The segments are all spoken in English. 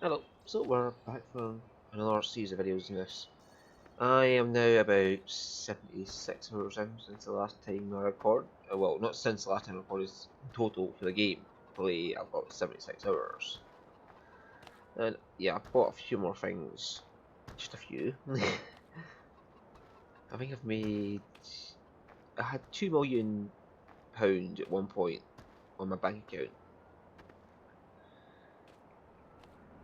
Hello, so we're back for another series of videos in this. I am now about 76 hours in since the last time I recorded. Well, not since the last time I recorded, in total for the game. Play, I've got 76 hours. And yeah, I bought a few more things. Just a few. I think I've made. I had £2 million at one point on my bank account.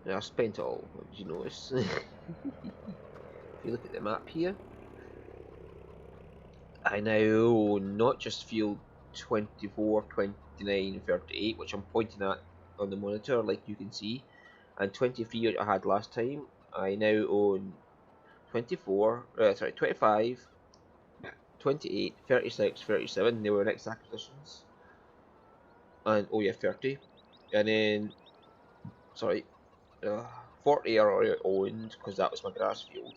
And I spent it all, did you notice? If you look at the map here, I now own not just field 24, 29, 38, which I'm pointing at on the monitor, like you can see, and 23 which I had last time. I now own 25, 28, 36, 37. They were next acquisitions, and oh yeah, 30, and then sorry, 40 are already owned because that was my grass field.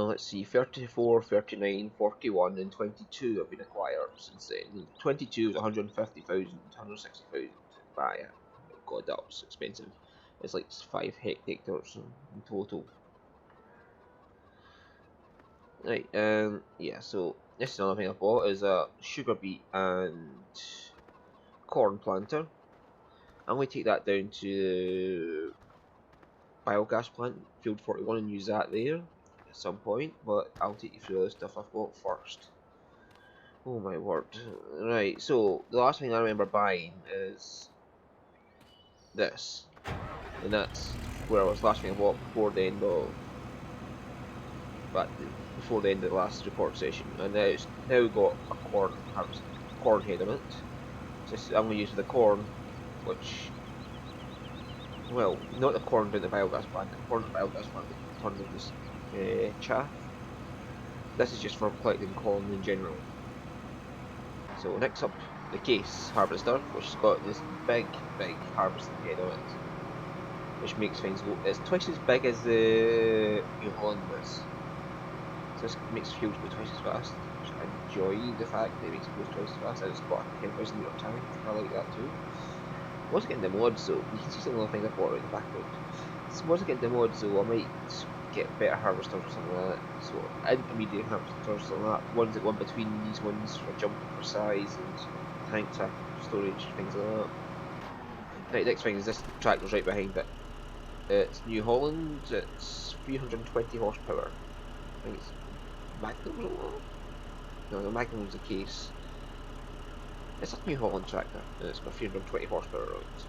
Let's see, 34, 39, 41, and 22 have been acquired since then. 22 is 150,000, 160,000 to buy it. Oh god, that was expensive. It's like 5 hectares in total. Right, yeah, so this is another thing I bought is a sugar beet and corn planter. I'm going to take that down to the biogas plant, field 41, and use that there at some point, but I'll take you through the stuff I've bought first. Oh my word. Right, so the last thing I remember buying is this. And that's where I was last thing I bought before the end of before the end of the last report session. And now it's now got a corn head on it. So I'm gonna use the corn, which well, not the corn down the biogas plant, the corn in the biogas plant that turned into chaff. This is just for collecting corn in general. So next up, the case harvester, which has got this big harvesting head on it, which makes things go. It's twice as big as the New Holland was. So this makes fuels go twice as fast. Which I enjoy the fact that it makes it go twice as fast. And it's got a 10,000 litre tank. I like that too. Once I get into mods though, you can see some of the things I bought right in the background. So once I get into mods though, I might get better harvesters or something like that. So intermediate harvesters or something like that. Ones that run between these ones for jumping for size and tank storage, things like that. Right, next thing is this tractor's right behind it. It's New Holland, it's 320 horsepower. I think it's Magnum or something. No, the Magnum's the case. It's a New Holland tractor, and it's got 320 horsepower on it.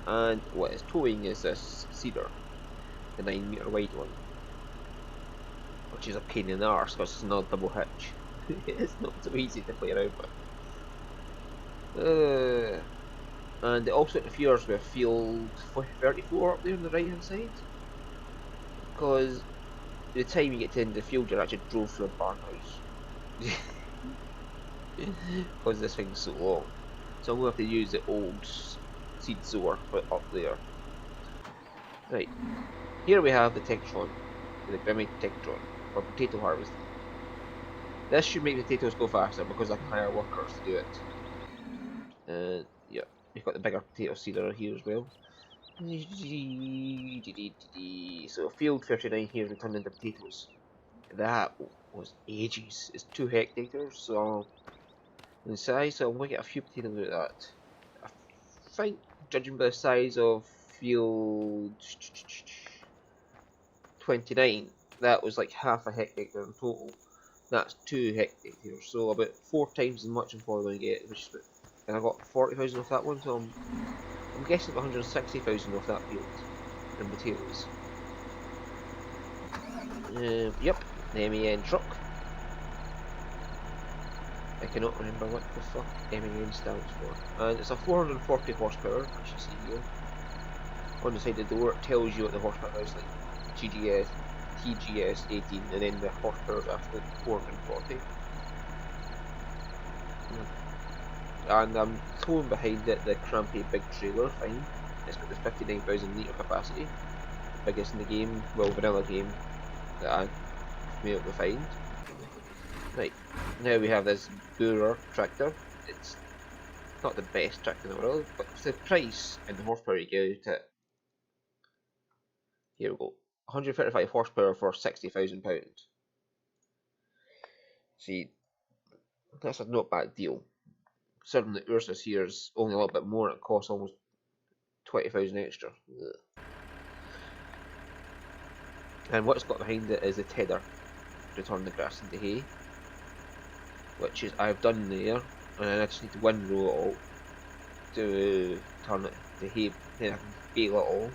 And what it's towing is this Cedar, the 9 metre wide one, which is a pain in the arse because it's not a double hitch. It's not so easy to play around with. And it also interferes with field 34 up there on the right hand side, because by the time you get to the end of the field you're actually drove through a barn house. Because this thing's so long. So I'm going to have to use the old seed sower up there. Right, here we have the Tektron, the Grimmy Tektron, for potato harvesting. This should make the potatoes go faster because I can hire workers to do it. And yeah, we've got the bigger potato seeder here as well. So field 39 here we turned into potatoes. That was ages. It's 2 hectares, so in size, so I'm going to get a few potatoes out of that. I think, judging by the size of field 29, that was like half a hectare in total. That's 2 hectares, so about 4 times as much I'm probably going to get, which is about, and I got 40,000 off that one, so I'm guessing 160,000 off that field in potatoes. Yep, the MEN truck. I cannot remember what the fuck MEN stands for. And it's a 440 horsepower, as you see here. On the side of the door it tells you what the horsepower is, like TGS 18, and then the horsepower is after 440. And I'm towing behind it the crampy big trailer thing. It's got the 59,000 litre capacity. Biggest in the game, well, vanilla game that I've been able to find. Right, now we have this Boorer tractor. It's not the best tractor in the world, but for the price and the horsepower you get out it, Here we go. 135 horsepower for £60,000. See, that's a not bad deal. Certainly, the Ursus here is only a little bit more, and it costs almost 20,000 extra. Ugh. And what's got behind it is a tedder to turn the grass into hay, which is I've done there, and I just need to windrow it all to turn it to hay, then I can bale it all.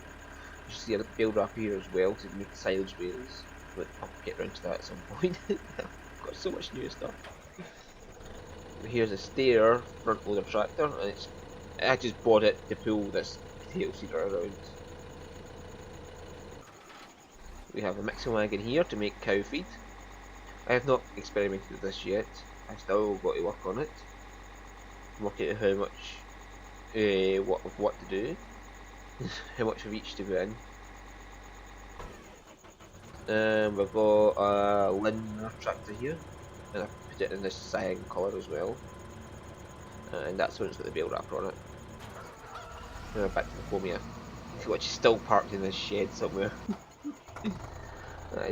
You see a bale wrap here as well to make silage bales, but I'll get around to that at some point. I've got so much new stuff. Here's a stair front loader tractor, and I just bought it to pull this potato seeder around. We have a mixing wagon here to make cow feed. I have not experimented with this yet. I still got to work on it. Work out how much, what to do, how much of each to put in. We've got a Lindner tractor here, and I put it in this cyan colour as well. And that's when it's got the bale wrapper on it. Now back to the Pomia, which is still parked in this shed somewhere.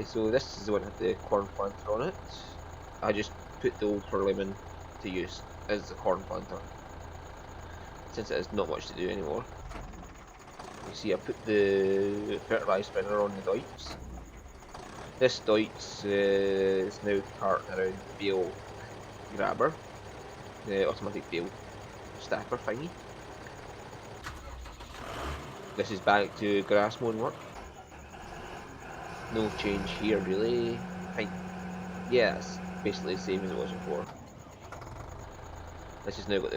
So this is the one with the corn planter on it. I just put the old Hurleyman to use as the corn planter, since it has not much to do anymore. You see I put the fertiliser spinner on the Deutz. This Deutz is now carting around the bale grabber, the automatic bale stapper thingy. This is back to grass mowing work. No change here really. Yeah, it's basically the same as it was before. This has now got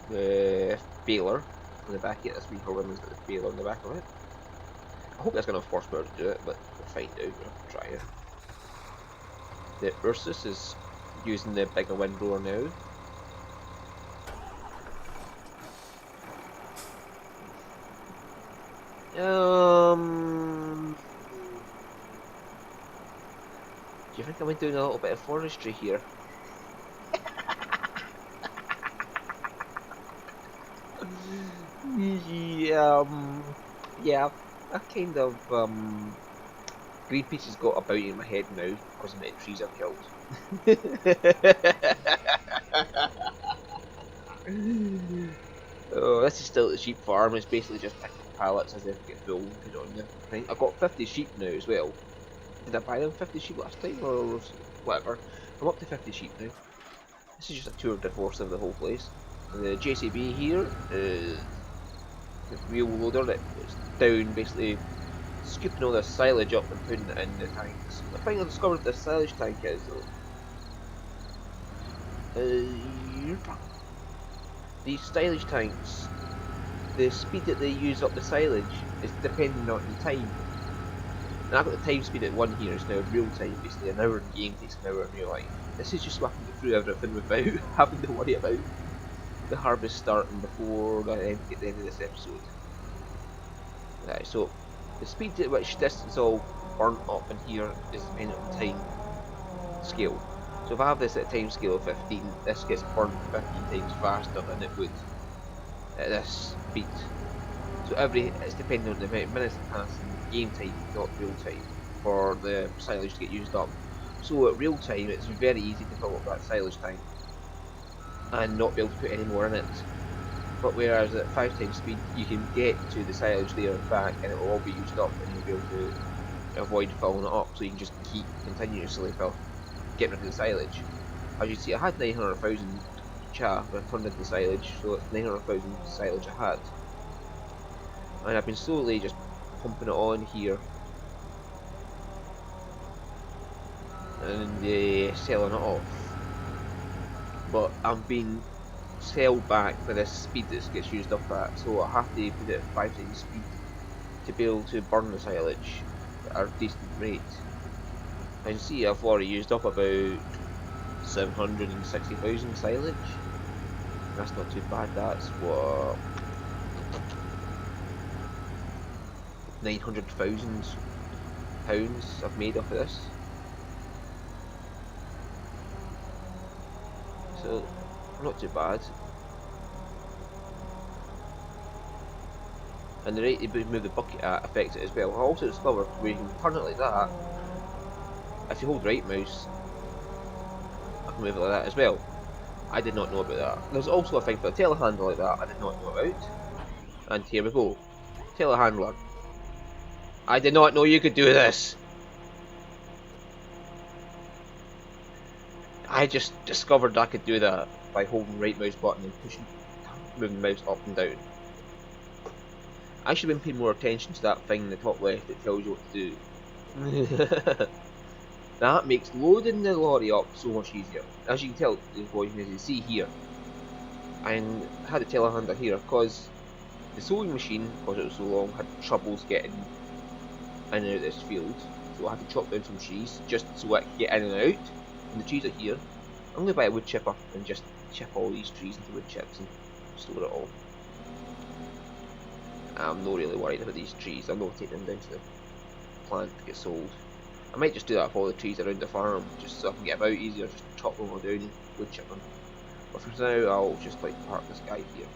the baler on the back of it. This wee Hurleyman's got the baler on the back of it. I hope that's got enough horsepower to do it, but we'll find out. We'll try it. The Ursus is using the bigger windrower now. Do you think I'm doing a little bit of forestry here? Yeah, that kind of Greenpeace has got about in my head now because of the many trees I've killed. Oh, this is still the sheep farm. It's basically just picking pallets as they get full and put it on there. Right, I've got 50 sheep now as well. Did I buy them 50 sheep last time or whatever? I'm up to 50 sheep now. This is just a tour de force of the whole place. And the JCB here is the wheel loader that is down, basically scooping all this silage up and putting it in the tanks. I finally discovered what this silage tank is though. These silage tanks, the speed that they use up the silage is dependent on the time. And I've got the time speed at 1 here, it's now real time, basically an hour in game takes an hour in real life. This is just so I can get through everything without having to worry about the harvest starting before the end of this episode. Right, so the speed at which this is all burnt up in here is dependent on time scale. So if I have this at a time scale of 15, this gets burnt 15 times faster than it would at this speed. So it's dependent on the amount of minutes that pass in game time, not real time, for the silage to get used up. So at real time, it's very easy to fill up that silage tank and not be able to put any more in it. But whereas at 5 times speed, you can get to the silage there and back, and it will all be used up, and you'll be able to avoid filling it up. So you can just keep continuously getting rid of the silage. As you see, I had 900,000 chaff and turned into silage, so it's 900,000 silage I had. And I've been slowly just pumping it on here and selling it off. But I'm being held back by this speed that gets used up at, so I have to put it at 5 times speed to be able to burn the silage at a decent rate. As you see, I've already used up about 760,000 silage. That's not too bad. That's what 900,000 pounds I've made off of this. So not too bad. and the rate you move the bucket at affects it as well. I also discovered where you can turn it like that. If you hold right mouse, I can move it like that as well. I did not know about that. There's also a thing for a telehandler like that I did not know about. And here we go. Telehandler. I did not know you could do this. I just discovered I could do that by holding right mouse button and moving the mouse up and down. I should have been paying more attention to that thing in the top left that tells you what to do. That makes loading the lorry up so much easier. As you can tell, as you can see here, I had a telehandler here because the sewing machine, because it was so long, had troubles getting in and out of this field. So I had to chop down some trees just so I could get in and out. And the trees are here. I'm going to buy a wood chipper and just chip all these trees into wood chips and store it all. I'm not really worried about these trees. I'm not taking them down to the plant to get sold. I might just do that for all the trees around the farm, just so I can get about easier, just chop them all down and wood chip them. But for now, I'll just like park this guy here.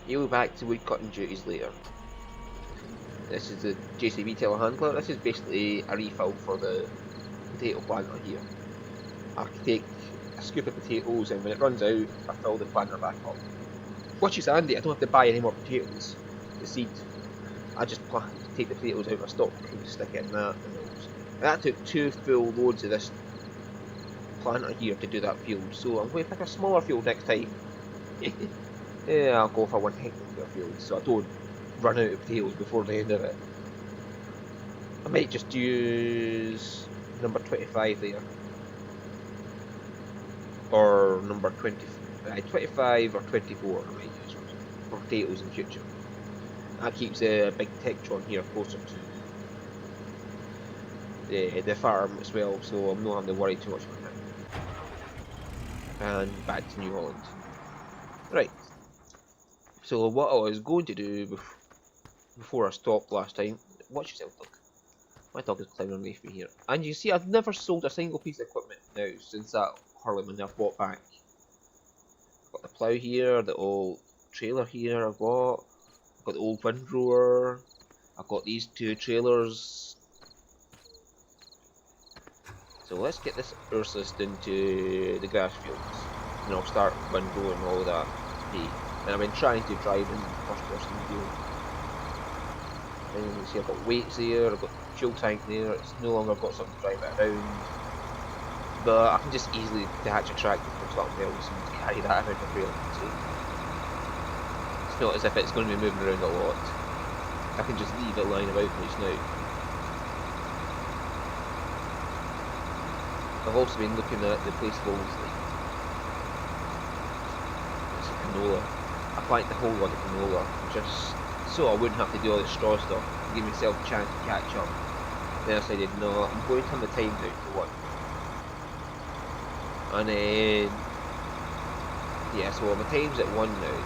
You'll be back to wood cutting duties later. This is the JCB telehandler. This is basically a refill for the potato planter here. I can take a scoop of potatoes and when it runs out, I fill the planter back up. Which is handy, I don't have to buy any more potatoes to seed. I just take the potatoes out of my stock and just stick it in that. And that took 2 full loads of this planter here to do that field, so I'm going to pick a smaller field next time. Yeah, I'll go for 1 hectare field so I don't run out of potatoes before the end of it. I might just use number 25 there. Or number 25 or 24 I might use for potatoes in future. That keeps the big Tektron here closer to the farm as well, so I'm not having to worry too much about it. And back to New Holland. Right. So what I was going to do before I stopped last time, watch yourself, dog. My dog is climbing underneath me here. And you see, I've never sold a single piece of equipment now since that Hurleyman I've bought back. I've got the plough here, the old trailer here I've got the old windrower, I've got these 2 trailers. So let's get this Ursus into the grass fields. And I'll start windrowing all of that hay. And I've been trying to drive in first person view. And you can see I've got weights there, I've got fuel tank there, it's no longer got something to drive it around. But I can just easily detach a tractor from something else and carry that around the trailer. It's not as if it's going to be moving around a lot. I can just leave it lying about just now. I've also been looking at the place like it's a canola. I planted the whole lot of canola just so I wouldn't have to do all the straw stuff and give myself a chance to catch up. Then I decided no, I'm going to turn the times out to 1. And then yeah, so my time's at 1 now.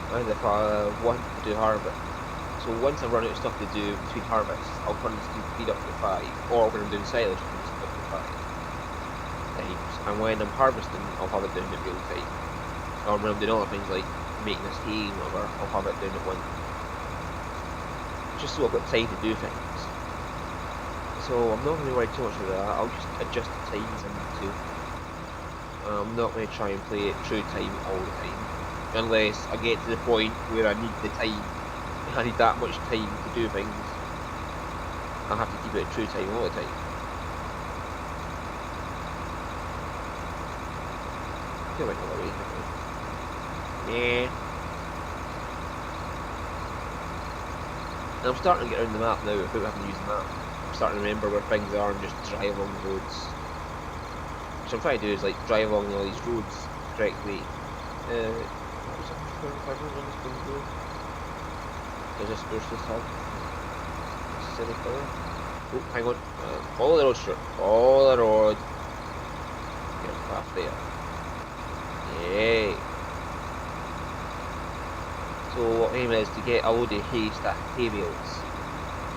And if I want to do harvest, so once I run out of stuff to do between harvests, I'll turn the speed up to 5, or when I'm doing silage, I'll turn the speed up to 5 times. And when I'm harvesting, I'll have it down at real time. Or when I'm doing other things like making this hay and whatever, I'll have it down at 1. Just so I've got time to do things. So I'm not going to worry too much about that, I'll just adjust the times I need to. I'm not going to try and play it true time all the time. Unless I get to the point where I need the time, I need that much time to do things, I'll have to keep it at true time all the time. I feel like another way. Yeah. And I'm starting to get around the map now without having to use the map. I'm starting to remember where things are and just drive along the roads. What I'm trying to do is like drive along all these roads correctly. Does this Ursus have necessary colour? Oh, hang on. Follow the road, sure. Follow the road. Here's the path there. Yay. So what I aim is to get a load of hay bales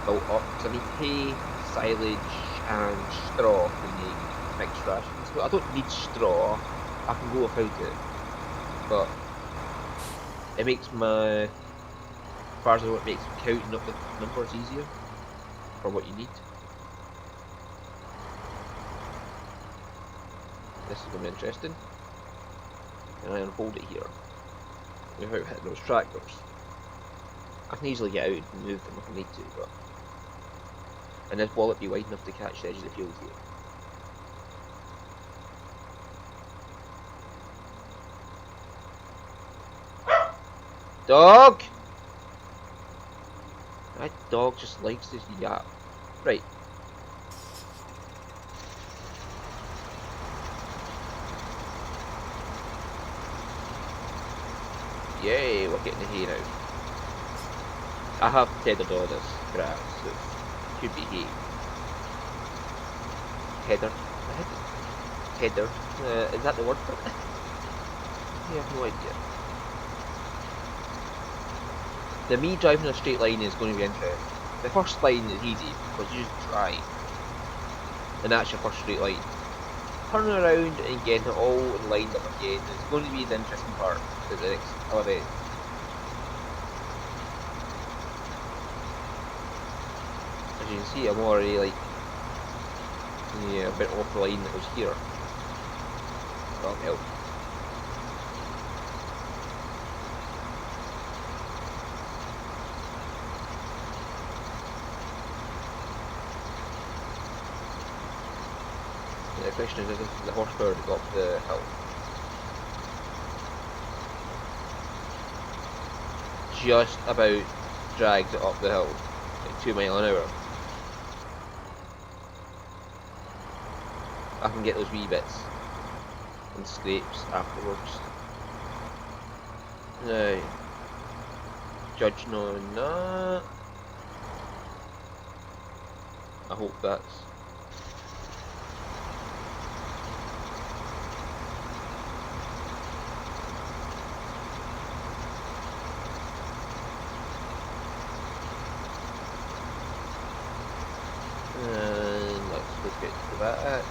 built up. So I need hay, silage and straw to make mixed rations. Well, I don't need straw. I can go without it. But It makes my, as far as I know, it makes counting up the numbers easier for what you need. This is going to be interesting. And I unfold it here without hitting those tractors. I can easily get out and move them if I need to, but... And this wallet be wide enough to catch the edge of the field here. Dog! That dog just likes this yap. Right. Yay, we're getting the hay now. I have tethered all this grass, so it should be hay. Tether? Tether? Is that the word for it? I have no idea. The me driving a straight line is going to be interesting. The first line is easy because you just drive, and that's your first straight line. Turning around and getting it all in lined up again is going to be the interesting part of the next event. As you can see, I'm already like a bit off the line that was here. Well, help. The question is if the horsepower to go up the hill. Just about drags it up the hill at 2 miles an hour. I can get those wee bits and scrapes afterwards. Now, judging on that, I hope that's and let's look at that.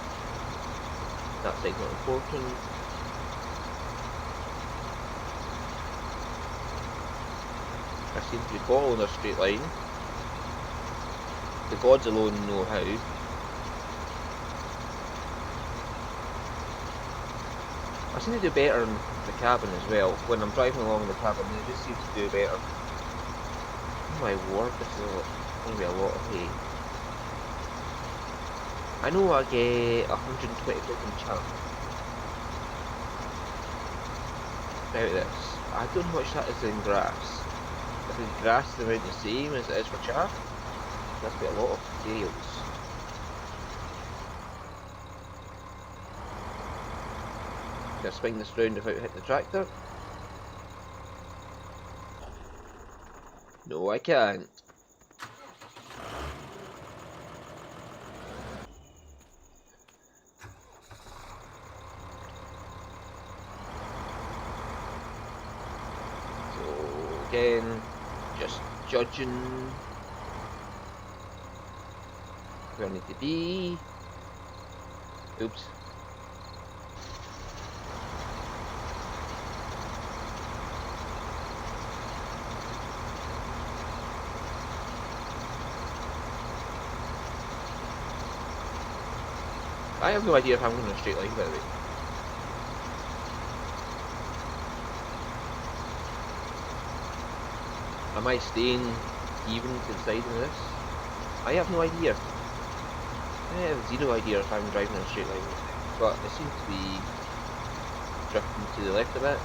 That side's not important. I seem to be following a straight line. The gods alone know how. I seem to do better in the cabin as well. When I'm driving along the cabin, it just seems to do better. Oh my word, this is going to be a lot of hay. I know I get 120 token chance out of this. I don't know how much that is in grass. If the grass is about the same as it is for chaff, that's be a lot of materials. Can I swing this round without hitting the tractor? No, I can't. So again, just judging where I need to be. Oops. I have no idea if I'm going in a straight line, by the way. Am I staying even to the side of this? I have no idea. I have zero idea if I'm driving in a straight line, but it seems to be drifting to the left a bit.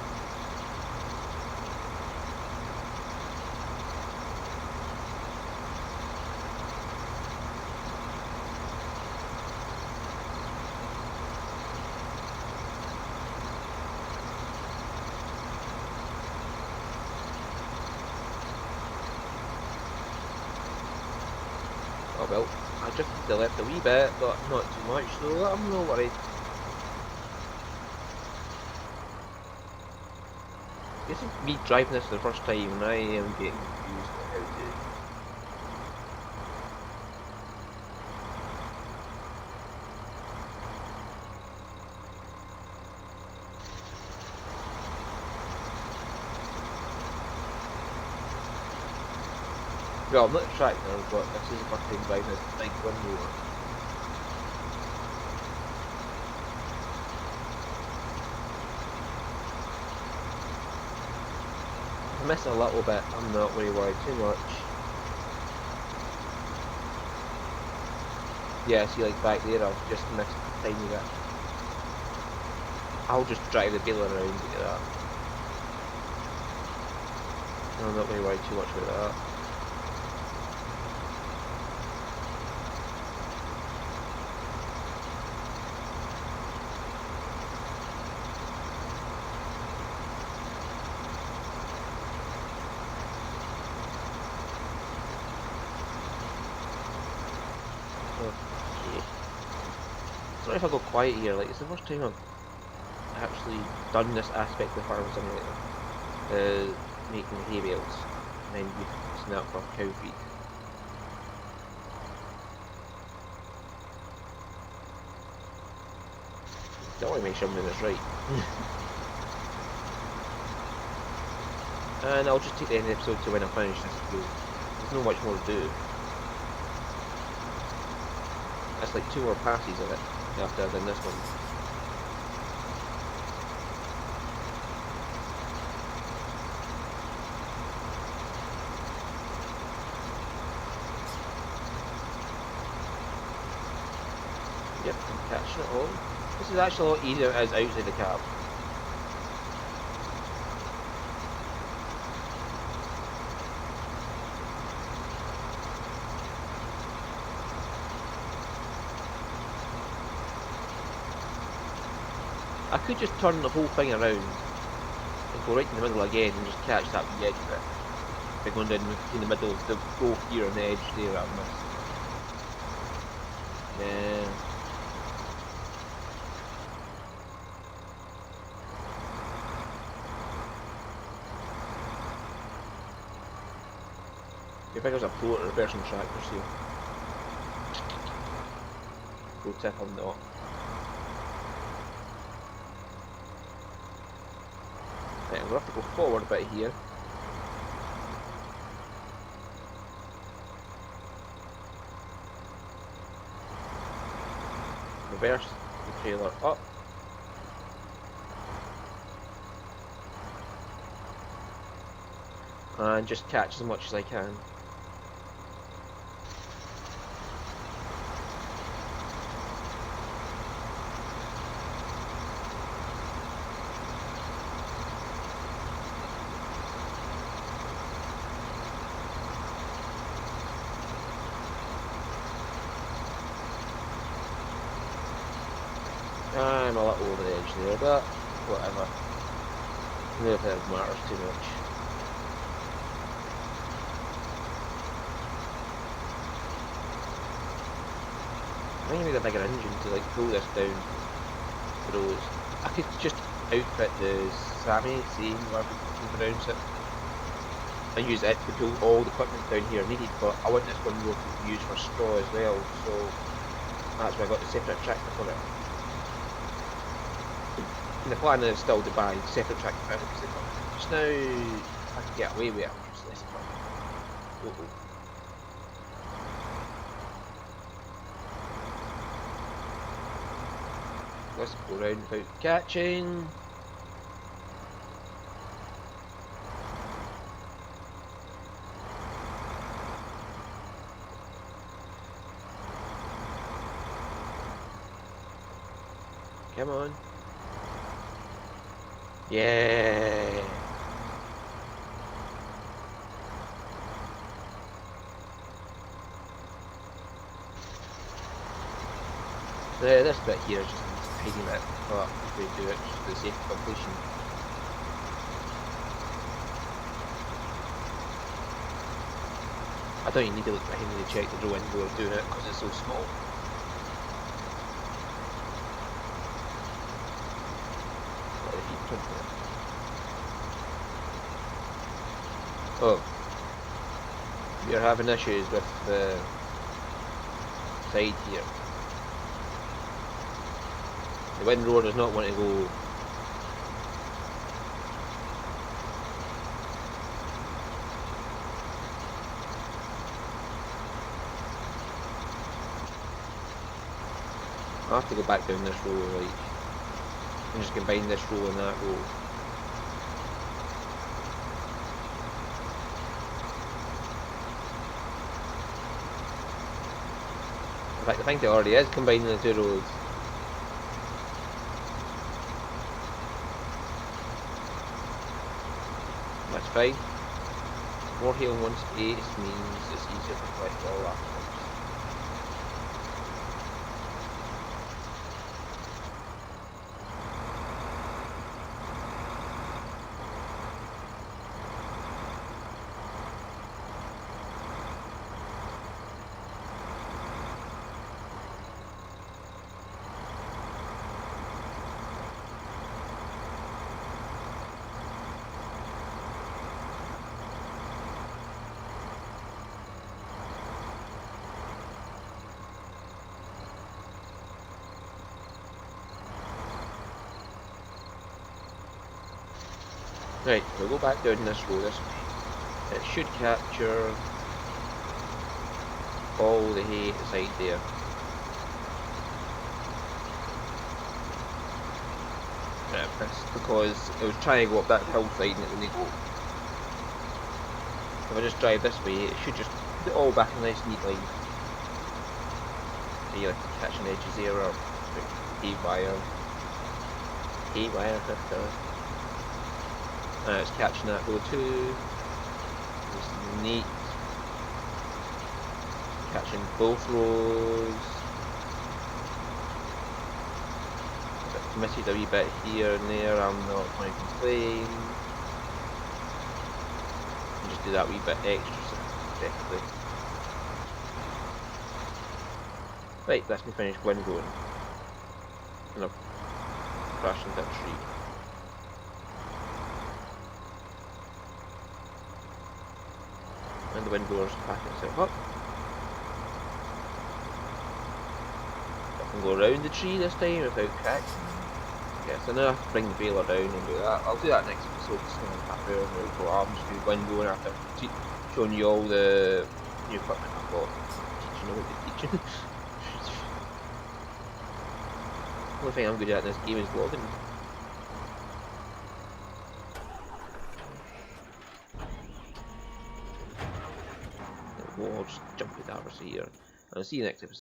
Oh well, I drifted to the left a wee bit, but not too much, so I'm not worried. This is me driving this for the first time and I am getting confused at how to... Well, I'm not a tractor, but this is the first time driving this big windrower. If I miss a little bit, I'm not really worried too much. Yeah, see, like back there, I've just missed a tiny bit. I'll just drive the baler around to get that. I'm not really worried too much about that. Okay. Sorry if I go quiet here, like it's the first time I've actually done this aspect of Farm Simulator. Making hay bales and then using that for cow feed. Don't want to make sure I'm doing this right. And I'll just take the end of the episode to when I finish this video. There's not much more to do. That's like 2 more passes of it after I've done this one. Yep, I'm catching it all. This is actually a lot easier as outside the cab. I could just turn the whole thing around and go right in the middle again and just catch that the edge of it. By going down in the middle, the go here on the edge there around this. Yeah. If I was a pro at reversing tractors here. Pro tip, I'm not. Right, I'm going to have to go forward a bit here. Reverse the trailer up. And just catch as much as I can. I'm a little over the edge there, but whatever. I don't think it matters too much. I think I need a bigger engine to like pull this down the roads. I could just outfit the Sammy, whatever you pronounce it, and use it to pull all the equipment down here needed, but I want this one more to be used for straw as well, so that's why I got the separate tractor for it. And the plan is still to buy separate tractor for every single. Just now, I can get away with it, I'll use this equipment. Let's go round without catching. Come on. Yeah. This bit here is just hiding it, but if we do it just for the sake of completion. I don't even need to look behind me to check the row window of doing it because it's so small. Oh, you're having issues with the side here. The windrower does not want to go. I'll have to go back down this row, like, and just combine this row and that row. In fact, I think it already is combining the two rows. That's fine. More hail in one space means it's easier to collect all afterwards. Right, we'll go back down this row this way. It should capture all the hay inside there. That's because it was trying to go up that hillside and it wouldn't go. If I just drive this way, it should just put it all back in a nice neat line. So you like catching edges there or hay wire. Hay wire, it's catching that row too. It's neat. Catching both rows. I've committed a wee bit here and there, I'm not going to complain. I'll just do that wee bit extra effectively. Right, that's me finished windrowing. And I've crashed into a tree. And the windrower's packing itself up. I can go around the tree this time without cracks. Yes, I know I have to bring the baler down and do that. I'll do that next episode, just in half hour and so I'm just doing windrowing after showing you all the new equipment I've got. Teaching you what you're teaching. The only thing I'm good at in this game is vlogging. We'll just jump with that over here. And I'll see you next episode.